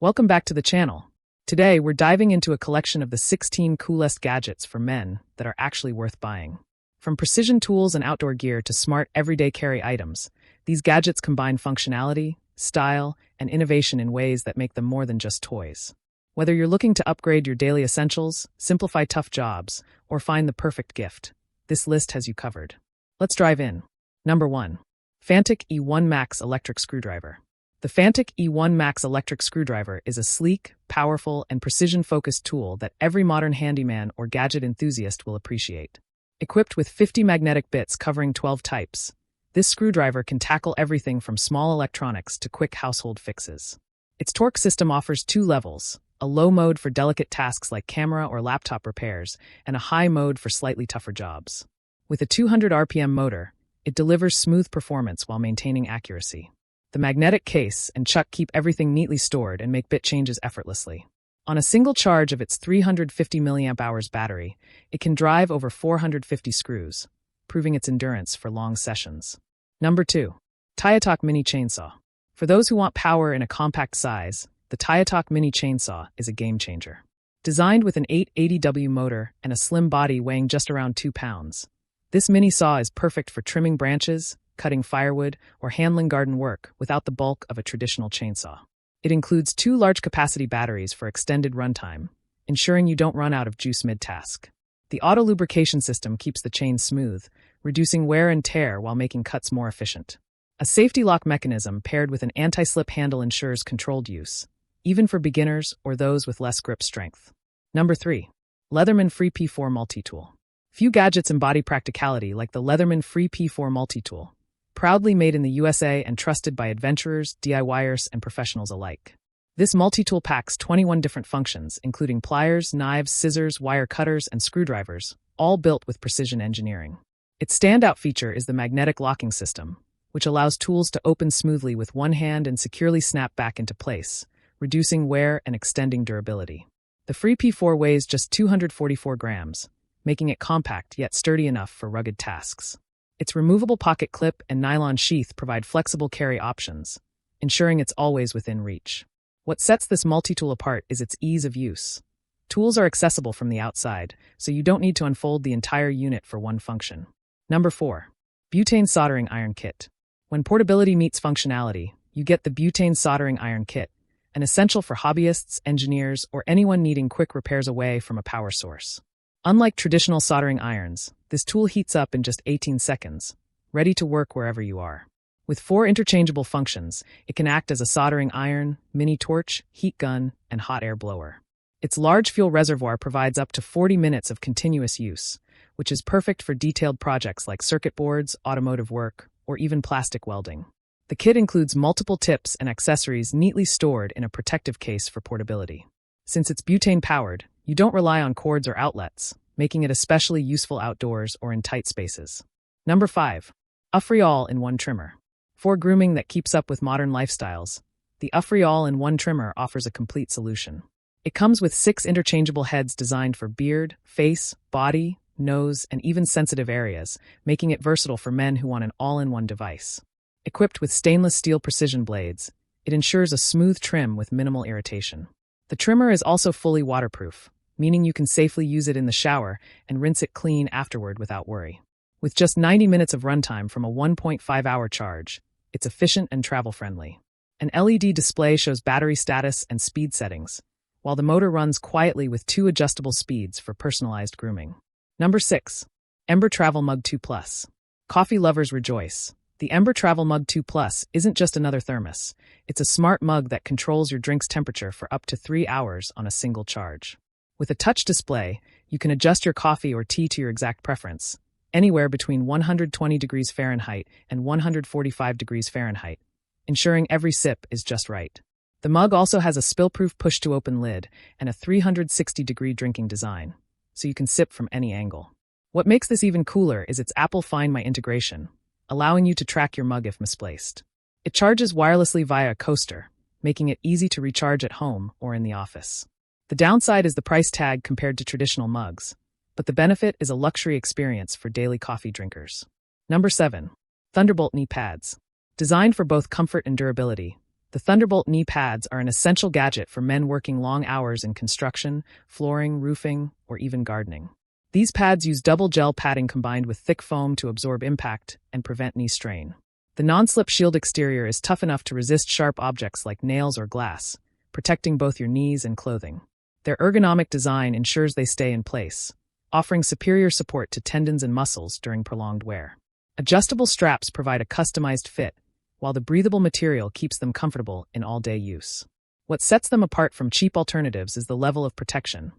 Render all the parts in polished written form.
Welcome back to the channel. Today, we're diving into a collection of the 16 coolest gadgets for men that are actually worth buying. From precision tools and outdoor gear to smart everyday carry items, these gadgets combine functionality, style, and innovation in ways that make them more than just toys. Whether you're looking to upgrade your daily essentials, simplify tough jobs, or find the perfect gift, this list has you covered. Let's dive in. Number 1. Fantic E1 Max Electric Screwdriver. The Fantic E1 Max electric screwdriver is a sleek, powerful, and precision-focused tool that every modern handyman or gadget enthusiast will appreciate. Equipped with 50 magnetic bits covering 12 types, this screwdriver can tackle everything from small electronics to quick household fixes. Its torque system offers 2 levels, a low mode for delicate tasks like camera or laptop repairs, and a high mode for slightly tougher jobs. With a 200 RPM motor, it delivers smooth performance while maintaining accuracy. The magnetic case and chuck keep everything neatly stored and make bit changes effortlessly. On a single charge of its 350 mAh battery, it can drive over 450 screws, proving its endurance for long sessions. Number 2. Tyotak Mini Chainsaw. For those who want power in a compact size, the Tyotak Mini Chainsaw is a game-changer. Designed with an 880W motor and a slim body weighing just around 2 pounds, this mini saw is perfect for trimming branches, cutting firewood, or handling garden work without the bulk of a traditional chainsaw. It includes 2 large-capacity batteries for extended runtime, ensuring you don't run out of juice mid-task. The auto-lubrication system keeps the chain smooth, reducing wear and tear while making cuts more efficient. A safety lock mechanism paired with an anti-slip handle ensures controlled use, even for beginners or those with less grip strength. Number 3. Leatherman Free P4 Multi-Tool. Few gadgets embody practicality like the Leatherman Free P4 Multi-Tool, proudly made in the USA and trusted by adventurers, DIYers, and professionals alike. This multi-tool packs 21 different functions, including pliers, knives, scissors, wire cutters, and screwdrivers, all built with precision engineering. Its standout feature is the magnetic locking system, which allows tools to open smoothly with one hand and securely snap back into place, reducing wear and extending durability. The Free P4 weighs just 244 grams, making it compact yet sturdy enough for rugged tasks. Its removable pocket clip and nylon sheath provide flexible carry options, ensuring it's always within reach. What sets this multi-tool apart is its ease of use. Tools are accessible from the outside, so you don't need to unfold the entire unit for one function. Number 4. Butane Soldering Iron Kit. When portability meets functionality, you get the Butane Soldering Iron Kit, an essential for hobbyists, engineers, or anyone needing quick repairs away from a power source. Unlike traditional soldering irons, this tool heats up in just 18 seconds, ready to work wherever you are. With 4 interchangeable functions, it can act as a soldering iron, mini torch, heat gun, and hot air blower. Its large fuel reservoir provides up to 40 minutes of continuous use, which is perfect for detailed projects like circuit boards, automotive work, or even plastic welding. The kit includes multiple tips and accessories neatly stored in a protective case for portability. Since it's butane-powered, you don't rely on cords or outlets, making it especially useful outdoors or in tight spaces. Number 5. Afre All-in-One Trimmer. For grooming that keeps up with modern lifestyles, the Afre All-in-One Trimmer offers a complete solution. It comes with 6 interchangeable heads designed for beard, face, body, nose, and even sensitive areas, making it versatile for men who want an all-in-one device. Equipped with stainless steel precision blades, it ensures a smooth trim with minimal irritation. The trimmer is also fully waterproof, meaning you can safely use it in the shower and rinse it clean afterward without worry. With just 90 minutes of runtime from a 1.5-hour charge, it's efficient and travel-friendly. An LED display shows battery status and speed settings, while the motor runs quietly with 2 adjustable speeds for personalized grooming. Number 6. Ember Travel Mug 2 Plus. Coffee lovers rejoice. The Ember Travel Mug 2 Plus isn't just another thermos. It's a smart mug that controls your drink's temperature for up to 3 hours on a single charge. With a touch display, you can adjust your coffee or tea to your exact preference, anywhere between 120 degrees Fahrenheit and 145 degrees Fahrenheit, ensuring every sip is just right. The mug also has a spill-proof push-to-open lid and a 360-degree drinking design, so you can sip from any angle. What makes this even cooler is its Apple Find My integration, allowing you to track your mug if misplaced. It charges wirelessly via a coaster, making it easy to recharge at home or in the office. The downside is the price tag compared to traditional mugs, but the benefit is a luxury experience for daily coffee drinkers. Number 7. Thunderbolt Knee Pads. Designed for both comfort and durability, The Thunderbolt knee pads are an essential gadget for men working long hours in construction, flooring, roofing, or even gardening. These pads use double gel padding combined with thick foam to absorb impact and prevent knee strain. The non-slip shield exterior is tough enough to resist sharp objects like nails or glass, protecting both your knees and clothing. Their ergonomic design ensures they stay in place, offering superior support to tendons and muscles during prolonged wear. Adjustable straps provide a customized fit, while the breathable material keeps them comfortable in all-day use. What sets them apart from cheap alternatives is the level of protection.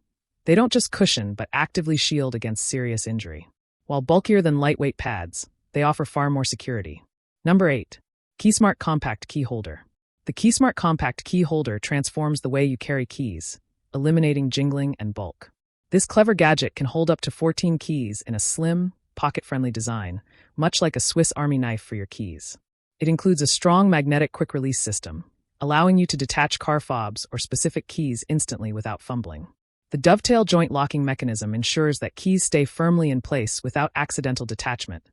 They don't just cushion but actively shield against serious injury. While bulkier than lightweight pads, they offer far more security. Number 8. KeySmart Compact Key Holder. The KeySmart Compact Key Holder transforms the way you carry keys, eliminating jingling and bulk. This clever gadget can hold up to 14 keys in a slim, pocket-friendly design, much like a Swiss Army knife for your keys. It includes a strong magnetic quick-release system, allowing you to detach car fobs or specific keys instantly without fumbling. The dovetail joint locking mechanism ensures that keys stay firmly in place without accidental detachment,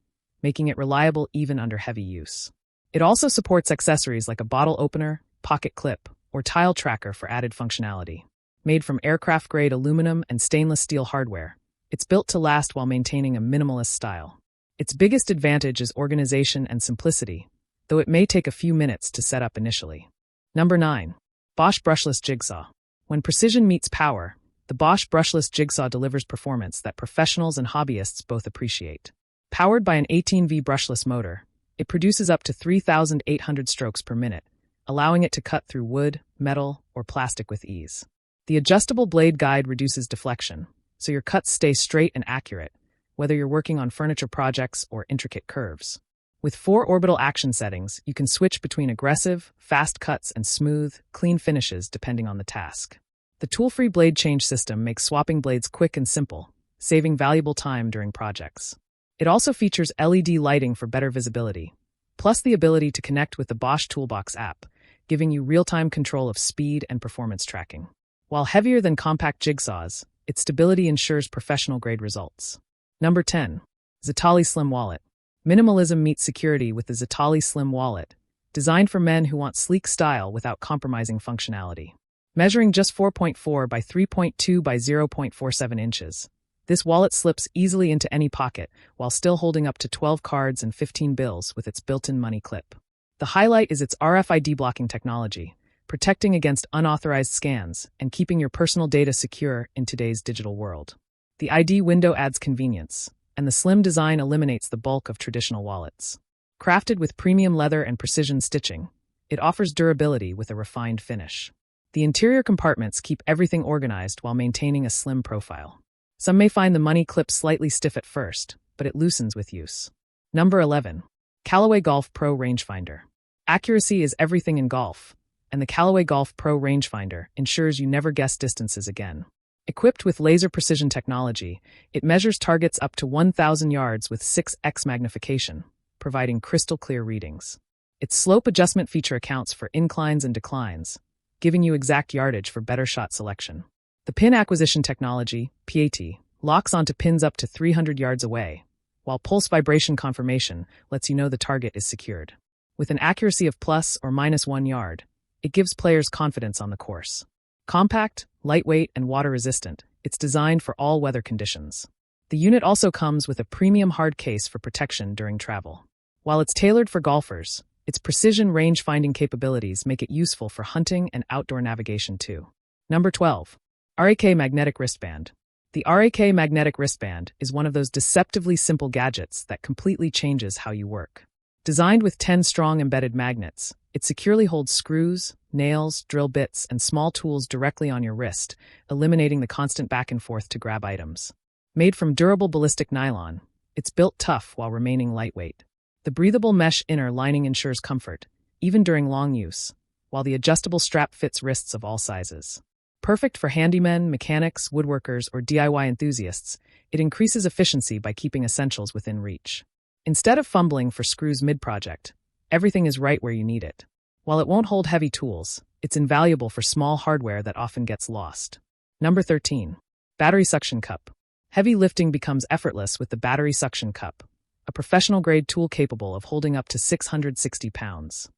making it reliable even under heavy use. It also supports accessories like a bottle opener, pocket clip, or tile tracker for added functionality. Made from aircraft-grade aluminum and stainless steel hardware, it's built to last while maintaining a minimalist style. Its biggest advantage is organization and simplicity, though it may take a few minutes to set up initially. Number 9. Bosch Brushless Jigsaw. When precision meets power, the Bosch Brushless Jigsaw delivers performance that professionals and hobbyists both appreciate. Powered by an 18V brushless motor, it produces up to 3,800 strokes per minute, allowing it to cut through wood, metal, or plastic with ease. The adjustable blade guide reduces deflection, so your cuts stay straight and accurate, whether you're working on furniture projects or intricate curves. With 4 orbital action settings, you can switch between aggressive, fast cuts and smooth, clean finishes depending on the task. The tool-free blade change system makes swapping blades quick and simple, saving valuable time during projects. It also features LED lighting for better visibility, plus the ability to connect with the Bosch Toolbox app, giving you real-time control of speed and performance tracking. While heavier than compact jigsaws, its stability ensures professional-grade results. Number 10. Zatali Slim Wallet. Minimalism meets security with the Zatali Slim Wallet, designed for men who want sleek style without compromising functionality. Measuring just 4.4 by 3.2 by 0.47 inches, this wallet slips easily into any pocket while still holding up to 12 cards and 15 bills with its built-in money clip. The highlight is its RFID blocking technology, protecting against unauthorized scans and keeping your personal data secure in today's digital world. The ID window adds convenience, and the slim design eliminates the bulk of traditional wallets. Crafted with premium leather and precision stitching, it offers durability with a refined finish. The interior compartments keep everything organized while maintaining a slim profile. Some may find the money clip slightly stiff at first, but it loosens with use. Number 11. Callaway Golf Pro Rangefinder. Accuracy is everything in golf, and the Callaway Golf Pro Rangefinder ensures you never guess distances again. Equipped with laser precision technology, it measures targets up to 1,000 yards with 6x magnification, providing crystal-clear readings. Its slope adjustment feature accounts for inclines and declines, giving you exact yardage for better shot selection. The pin acquisition technology, PAT, locks onto pins up to 300 yards away, while pulse vibration confirmation lets you know the target is secured. With an accuracy of plus or minus 1 yard, it gives players confidence on the course. Compact, lightweight, and water-resistant, it's designed for all weather conditions. The unit also comes with a premium hard case for protection during travel. While it's tailored for golfers, its precision range-finding capabilities make it useful for hunting and outdoor navigation too. Number 12. RAK Magnetic Wristband. The RAK Magnetic Wristband is one of those deceptively simple gadgets that completely changes how you work. Designed with 10 strong embedded magnets, it securely holds screws, nails, drill bits, and small tools directly on your wrist, eliminating the constant back and forth to grab items. Made from durable ballistic nylon, it's built tough while remaining lightweight. The breathable mesh inner lining ensures comfort, even during long use, while the adjustable strap fits wrists of all sizes. Perfect for handymen, mechanics, woodworkers, or DIY enthusiasts, it increases efficiency by keeping essentials within reach. Instead of fumbling for screws mid-project, everything is right where you need it. While it won't hold heavy tools, it's invaluable for small hardware that often gets lost. Number 13. Battery Suction Cup. Heavy lifting becomes effortless with the Battery Suction Cup, a professional-grade tool capable of holding up to 660 pounds.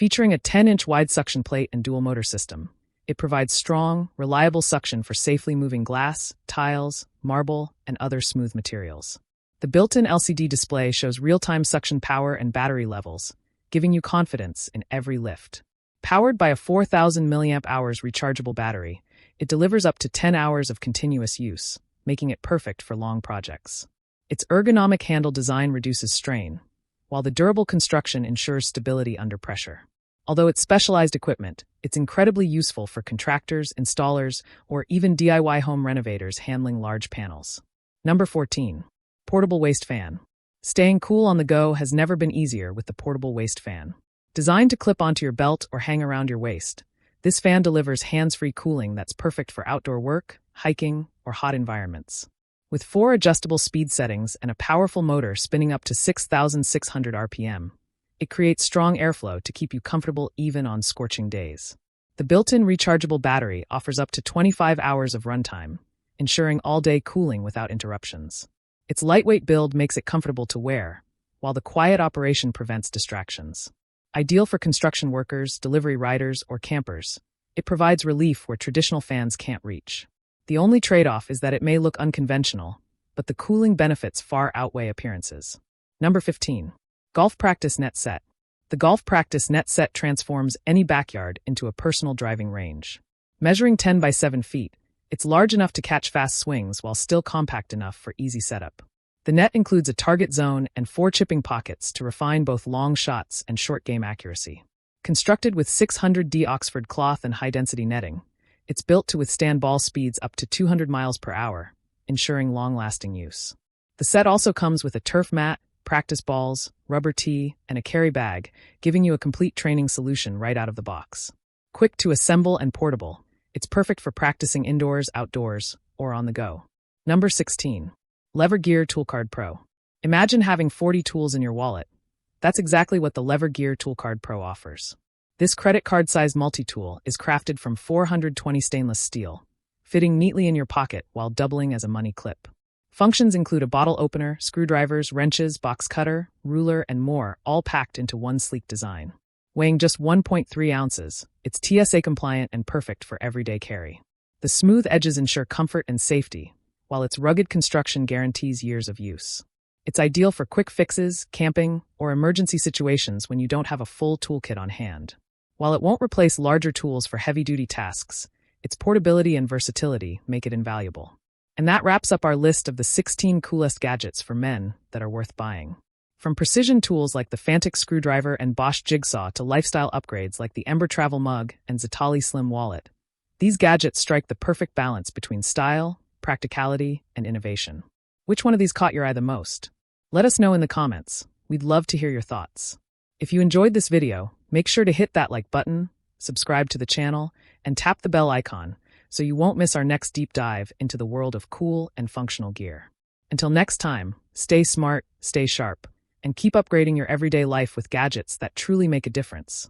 Featuring a 10-inch wide suction plate and dual motor system, it provides strong, reliable suction for safely moving glass, tiles, marble, and other smooth materials. The built-in LCD display shows real-time suction power and battery levels, giving you confidence in every lift. Powered by a 4,000 mAh rechargeable battery, it delivers up to 10 hours of continuous use, making it perfect for long projects. Its ergonomic handle design reduces strain, while the durable construction ensures stability under pressure. Although it's specialized equipment, it's incredibly useful for contractors, installers, or even DIY home renovators handling large panels. Number 14. Portable Waist Fan. Staying cool on the go has never been easier with the Portable Waist Fan. Designed to clip onto your belt or hang around your waist, this fan delivers hands-free cooling that's perfect for outdoor work, hiking, or hot environments. With 4 adjustable speed settings and a powerful motor spinning up to 6,600 RPM, it creates strong airflow to keep you comfortable even on scorching days. The built-in rechargeable battery offers up to 25 hours of runtime, ensuring all-day cooling without interruptions. Its lightweight build makes it comfortable to wear, while the quiet operation prevents distractions. Ideal for construction workers, delivery riders, or campers, it provides relief where traditional fans can't reach. The only trade-off is that it may look unconventional, but the cooling benefits far outweigh appearances. Number 15. Golf Practice Net Set. The Golf Practice Net Set transforms any backyard into a personal driving range. Measuring 10 by 7 feet, it's large enough to catch fast swings while still compact enough for easy setup. The net includes a target zone and 4 chipping pockets to refine both long shots and short game accuracy. Constructed with 600D Oxford cloth and high-density netting, it's built to withstand ball speeds up to 200 miles per hour, ensuring long-lasting use. The set also comes with a turf mat, practice balls, rubber tee, and a carry bag, giving you a complete training solution right out of the box. Quick to assemble and portable, it's perfect for practicing indoors, outdoors, or on the go. Number 16. Lever Gear Toolcard Pro. Imagine having 40 tools in your wallet. That's exactly what the Lever Gear Toolcard Pro offers. This credit card-sized multi-tool is crafted from 420 stainless steel, fitting neatly in your pocket while doubling as a money clip. Functions include a bottle opener, screwdrivers, wrenches, box cutter, ruler, and more, all packed into one sleek design. Weighing just 1.3 ounces, it's TSA compliant and perfect for everyday carry. The smooth edges ensure comfort and safety, while its rugged construction guarantees years of use. It's ideal for quick fixes, camping, or emergency situations when you don't have a full toolkit on hand. While it won't replace larger tools for heavy-duty tasks, its portability and versatility make it invaluable. And that wraps up our list of the 16 coolest gadgets for men that are worth buying. From precision tools like the Fantic screwdriver and Bosch Jigsaw to lifestyle upgrades like the Ember travel mug and Zatali slim wallet, these gadgets strike the perfect balance between style, practicality, and innovation. Which one of these caught your eye the most? Let us know in the comments. We'd love to hear your thoughts. If you enjoyed this video, make sure to hit that like button, subscribe to the channel, and tap the bell icon so you won't miss our next deep dive into the world of cool and functional gear. Until next time, stay smart, stay sharp, and keep upgrading your everyday life with gadgets that truly make a difference.